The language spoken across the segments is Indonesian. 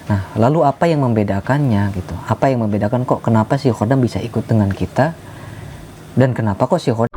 Nah, lalu apa yang membedakannya gitu? Apa yang membedakan kok kenapa si khodam bisa ikut dengan kita dan kenapa kok si khodam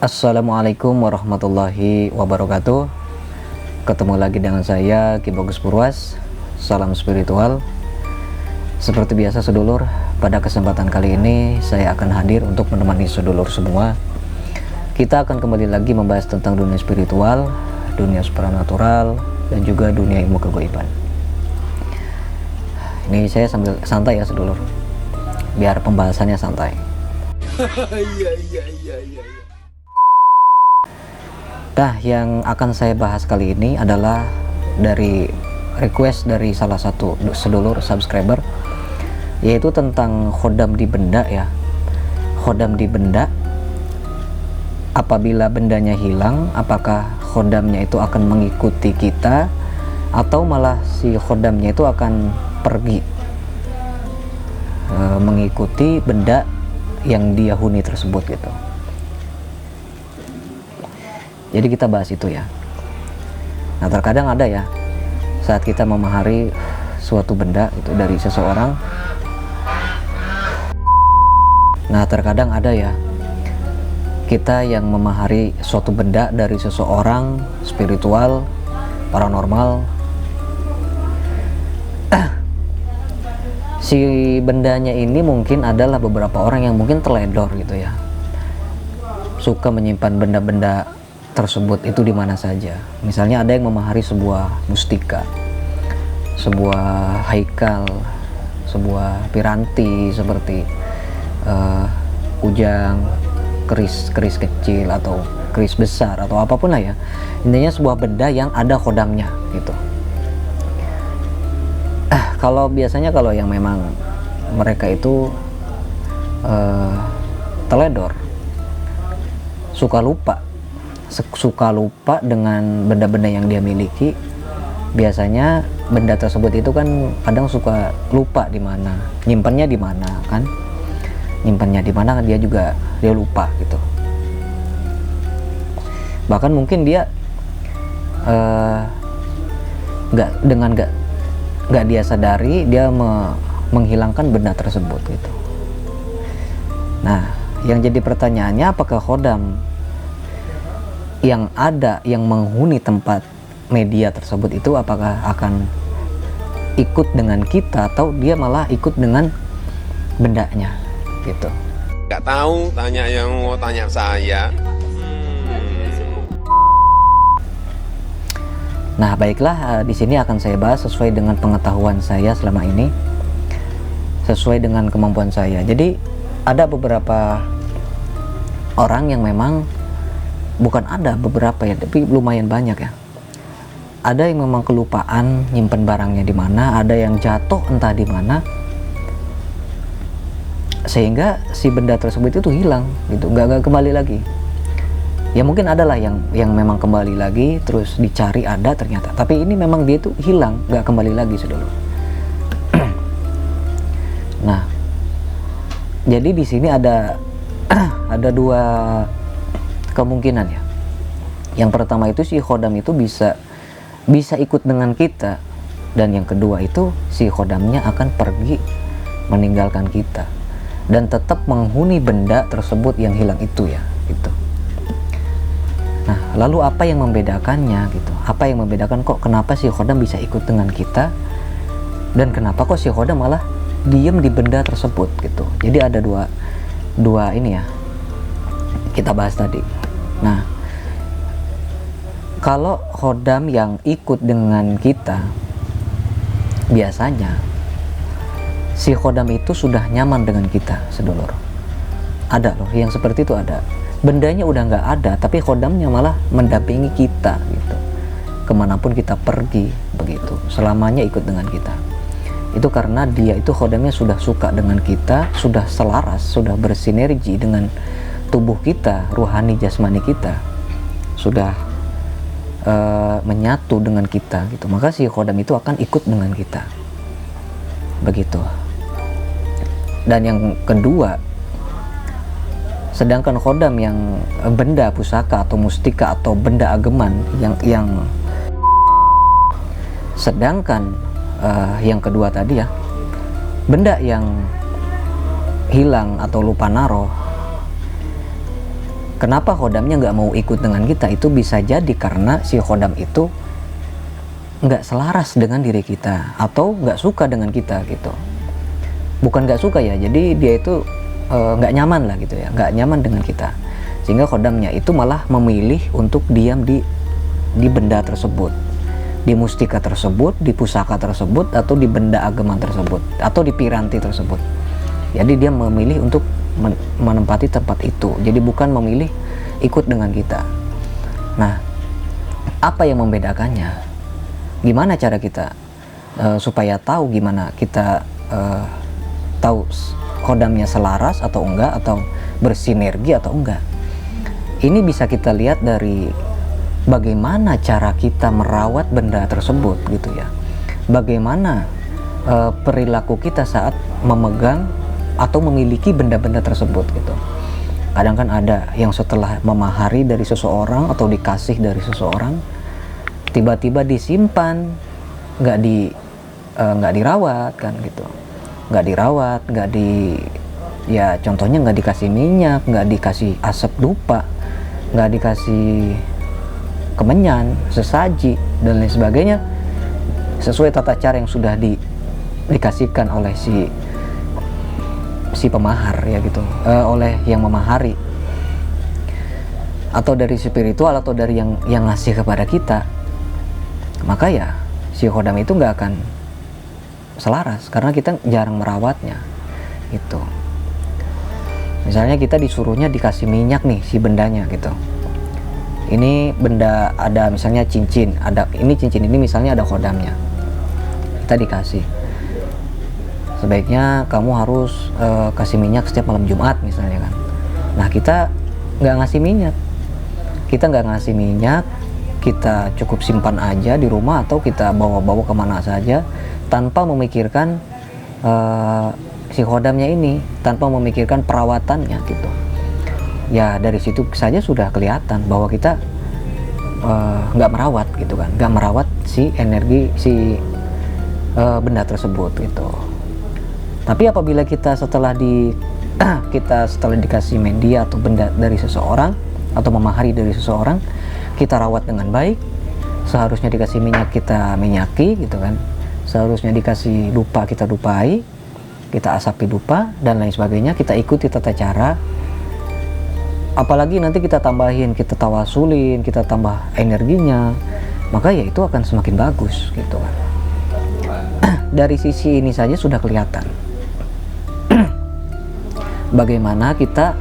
Assalamualaikum warahmatullahi wabarakatuh. Ketemu lagi dengan saya Ki Bagus Purwas. Salam spiritual. Seperti biasa sedulur, pada kesempatan kali ini saya akan hadir untuk menemani sedulur semua. Kita akan kembali lagi membahas tentang dunia spiritual, dunia supranatural, dan juga dunia ilmu kegaiban. Ini saya sambil santai ya sedulur, biar pembahasannya santai. Nah, yang akan saya bahas kali ini adalah dari request dari salah satu sedulur subscriber, yaitu tentang khodam di benda ya. Khodam di benda, apabila bendanya hilang, apakah khodamnya itu akan mengikuti kita atau malah si khodamnya itu akan pergi mengikuti benda yang dia huni tersebut gitu. Jadi kita bahas itu ya. Nah, terkadang ada ya, saat kita memahari suatu benda itu dari seseorang. Nah, terkadang ada ya, kita yang memahari suatu benda dari seseorang spiritual, paranormal. Si bendanya ini mungkin adalah beberapa orang yang mungkin teledor gitu ya. Suka menyimpan benda-benda tersebut itu di mana saja. Misalnya ada yang memahari sebuah mustika, sebuah haikal, sebuah piranti seperti kujang, keris kecil atau keris besar atau apapun lah ya. Intinya sebuah benda yang ada khodamnya gitu. Kalau biasanya kalau yang memang mereka itu teledor, suka lupa dengan benda-benda yang dia miliki. Biasanya benda tersebut itu kan kadang suka lupa di mana, nyimpannya di mana kan, nyimpannya di mana dia lupa gitu. Bahkan mungkin dia nggak dia sadari dia menghilangkan benda tersebut gitu. Nah, yang jadi pertanyaannya, apakah khodam yang ada yang menghuni tempat media tersebut itu apakah akan ikut dengan kita atau dia malah ikut dengan bendanya gitu. Nggak tahu, tanya yang mau tanya saya. Nah, baiklah, di sini akan saya bahas sesuai dengan pengetahuan saya selama ini, sesuai dengan kemampuan saya. Jadi ada beberapa orang yang memang, bukan ada beberapa ya, tapi lumayan banyak ya. Ada yang memang kelupaan nyimpen barangnya di mana, ada yang jatuh entah di mana, sehingga si benda tersebut itu hilang gitu, nggak kembali lagi. Ya mungkin adalah yang memang kembali lagi, terus dicari ada ternyata, tapi ini memang dia itu hilang, nggak kembali lagi sedulur. Nah, jadi di sini ada dua kemungkinan ya. Yang pertama itu si khodam itu bisa ikut dengan kita, dan yang kedua itu si khodamnya akan pergi meninggalkan kita dan tetap menghuni benda tersebut yang hilang itu ya gitu. Nah, lalu apa yang membedakannya gitu? Apa yang membedakan kok kenapa si khodam bisa ikut dengan kita dan kenapa kok si khodam malah diem di benda tersebut gitu. Jadi ada dua ini ya, kita bahas tadi. Nah, kalau khodam yang ikut dengan kita, biasanya si khodam itu sudah nyaman dengan kita sedulur. Ada loh yang seperti itu, ada. Bendanya udah nggak ada, tapi khodamnya malah mendampingi kita gitu. Kemanapun kita pergi begitu, selamanya ikut dengan kita. itu karena dia itu khodamnya sudah suka dengan kita, sudah selaras, sudah bersinergi dengan tubuh kita, ruhani jasmani kita, sudah menyatu dengan kita gitu. Maka si khodam itu akan ikut dengan kita, begitu. Dan yang kedua, sedangkan khodam yang benda pusaka atau mustika atau benda ageman yang sedangkan yang kedua tadi ya, benda yang hilang atau lupa naroh, kenapa khodamnya nggak mau ikut dengan kita? Itu bisa jadi karena si khodam itu nggak selaras dengan diri kita atau nggak suka dengan kita gitu. Bukan nggak suka ya, jadi dia itu nggak nyaman lah gitu ya, nggak nyaman dengan kita, sehingga khodamnya itu malah memilih untuk diam di benda tersebut, di mustika tersebut, di pusaka tersebut, atau di benda ageman tersebut, atau di piranti tersebut. Jadi dia memilih untuk menempati tempat itu, jadi bukan memilih ikut dengan kita. Nah, apa yang membedakannya? Gimana cara kita supaya tahu, gimana kita tahu khodamnya selaras atau enggak, atau bersinergi atau enggak? Ini bisa kita lihat dari bagaimana cara kita merawat benda tersebut gitu ya. Bagaimana perilaku kita saat memegang atau memiliki benda-benda tersebut gitu. Kadang kan ada yang setelah memahari dari seseorang atau dikasih dari seseorang, tiba-tiba disimpan, nggak dirawat kan gitu, ya contohnya nggak dikasih minyak, nggak dikasih asap dupa, nggak dikasih kemenyan, sesaji, dan lain sebagainya, sesuai tata cara yang sudah dikasihkan oleh si pemahar ya gitu, oleh yang memahari, atau dari spiritual, atau dari yang ngasih kepada kita. Maka ya si khodam itu nggak akan selaras karena kita jarang merawatnya gitu. Misalnya kita disuruhnya dikasih minyak nih si bendanya gitu, ini benda ada misalnya cincin, cincin ini misalnya ada khodamnya, kita dikasih, sebaiknya kamu harus kasih minyak setiap malam Jumat misalnya kan. Nah, kita nggak ngasih minyak, kita cukup simpan aja di rumah atau kita bawa-bawa kemana saja tanpa memikirkan si khodamnya ini, tanpa memikirkan perawatannya gitu. Ya dari situ saja sudah kelihatan bahwa kita nggak merawat gitu kan, nggak merawat si energi si benda tersebut gitu. Tapi apabila kita setelah dikasih media atau benda dari seseorang atau memahari dari seseorang, kita rawat dengan baik, seharusnya dikasih minyak kita minyaki gitu kan, seharusnya dikasih dupa kita dupai, kita asapi dupa dan lain sebagainya, kita ikuti tata cara. Apalagi nanti kita tambahin, kita tawasulin, kita tambah energinya, maka ya itu akan semakin bagus gitu kan. Dari sisi ini saja sudah kelihatan bagaimana kita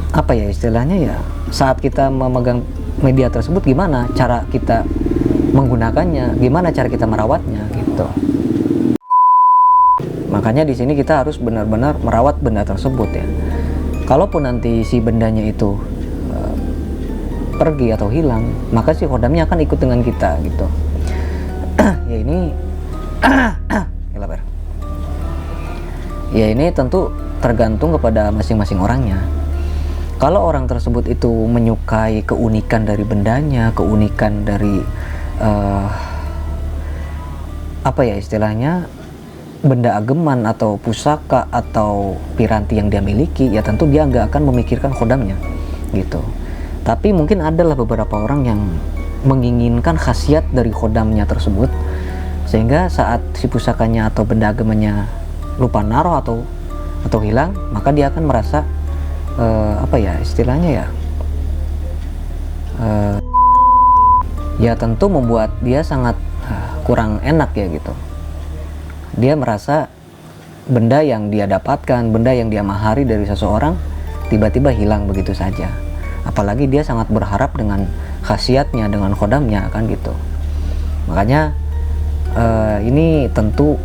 apa ya istilahnya ya, saat kita memegang media tersebut, gimana cara kita menggunakannya, gimana cara kita merawatnya gitu. Makanya di sini kita harus benar-benar merawat benda tersebut ya. Kalaupun nanti si bendanya itu pergi atau hilang, maka si khodamnya akan ikut dengan kita gitu. Ya ini ya ini tentu tergantung kepada masing-masing orangnya. Kalau orang tersebut itu menyukai keunikan dari bendanya, keunikan dari apa ya istilahnya, benda ageman atau pusaka atau piranti yang dia miliki, ya tentu dia nggak akan memikirkan khodamnya gitu. Tapi mungkin adalah beberapa orang yang menginginkan khasiat dari khodamnya tersebut, sehingga saat si pusakanya atau benda agemannya lupa naruh atau hilang, maka dia akan merasa apa ya istilahnya ya, ya tentu membuat dia sangat kurang enak ya gitu. Dia merasa benda yang dia dapatkan, benda yang dia mahari dari seseorang tiba-tiba hilang begitu saja. Apalagi dia sangat berharap dengan khasiatnya, dengan khodamnya kan gitu. Makanya ini tentu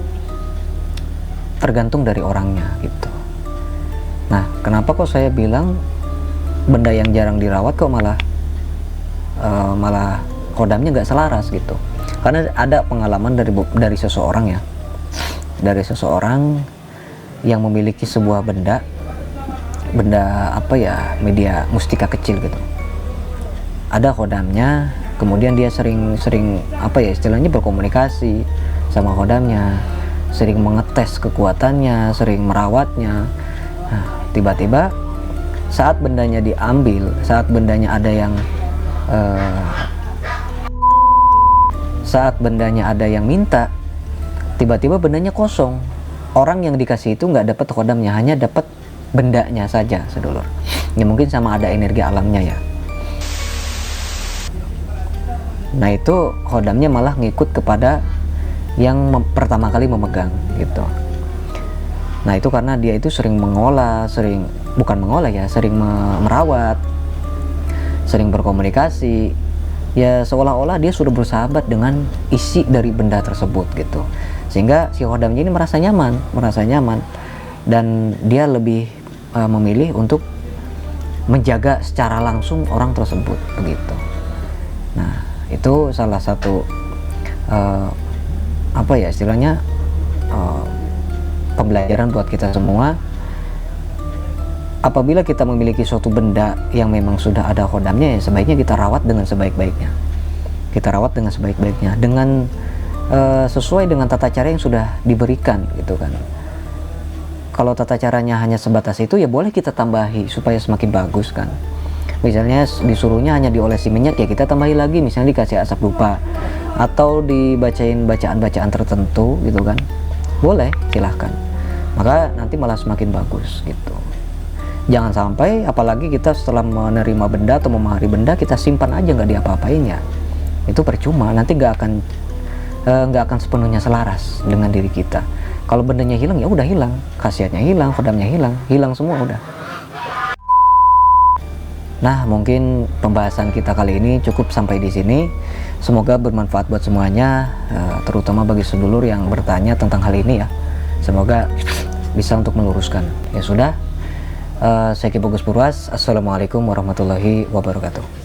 tergantung dari orangnya gitu. Nah, kenapa kok saya bilang benda yang jarang dirawat kok malah kodamnya nggak selaras gitu? Karena ada pengalaman dari seseorang ya, dari seseorang yang memiliki sebuah benda apa ya, media mustika kecil gitu. Ada kodamnya, kemudian dia sering apa ya istilahnya, berkomunikasi sama kodamnya, sering mengetes kekuatannya, sering merawatnya. Nah, tiba-tiba saat bendanya diambil, saat bendanya ada yang minta, tiba-tiba bendanya kosong. Orang yang dikasih itu nggak dapat kodamnya, hanya dapat bendanya saja, sedulur. Ya mungkin sama ada energi alamnya ya. Nah itu kodamnya malah ngikut kepada yang pertama kali memegang gitu. Nah itu karena dia itu sering mengolah, sering merawat, sering berkomunikasi, ya seolah-olah dia sudah bersahabat dengan isi dari benda tersebut gitu, sehingga si kodamnya ini merasa nyaman, dan dia lebih memilih untuk menjaga secara langsung orang tersebut begitu. Nah itu salah satu apa ya istilahnya, pembelajaran buat kita semua. Apabila kita memiliki suatu benda yang memang sudah ada kodamnya, ya sebaiknya kita rawat dengan sebaik-baiknya. Dengan sesuai dengan tata cara yang sudah diberikan gitu kan. Kalau tata caranya hanya sebatas itu, ya boleh kita tambahi supaya semakin bagus kan. Misalnya disuruhnya hanya diolesi minyak, ya kita tambahi lagi, misalnya dikasih asap dupa atau dibacain bacaan-bacaan tertentu gitu kan. Boleh, silahkan. Maka nanti malah semakin bagus gitu. Jangan sampai apalagi kita setelah menerima benda atau memahami benda, kita simpan aja nggak diapa-apain ya. Itu percuma, nanti nggak akan sepenuhnya selaras dengan diri kita. Kalau bendanya hilang, ya udah hilang, khasiatnya hilang, kodamnya hilang semua udah. Nah, mungkin pembahasan kita kali ini cukup sampai di sini. Semoga bermanfaat buat semuanya, terutama bagi sedulur yang bertanya tentang hal ini ya. Semoga bisa untuk meluruskan. Ya sudah, saya Ki Bagus Purwas. Assalamualaikum warahmatullahi wabarakatuh.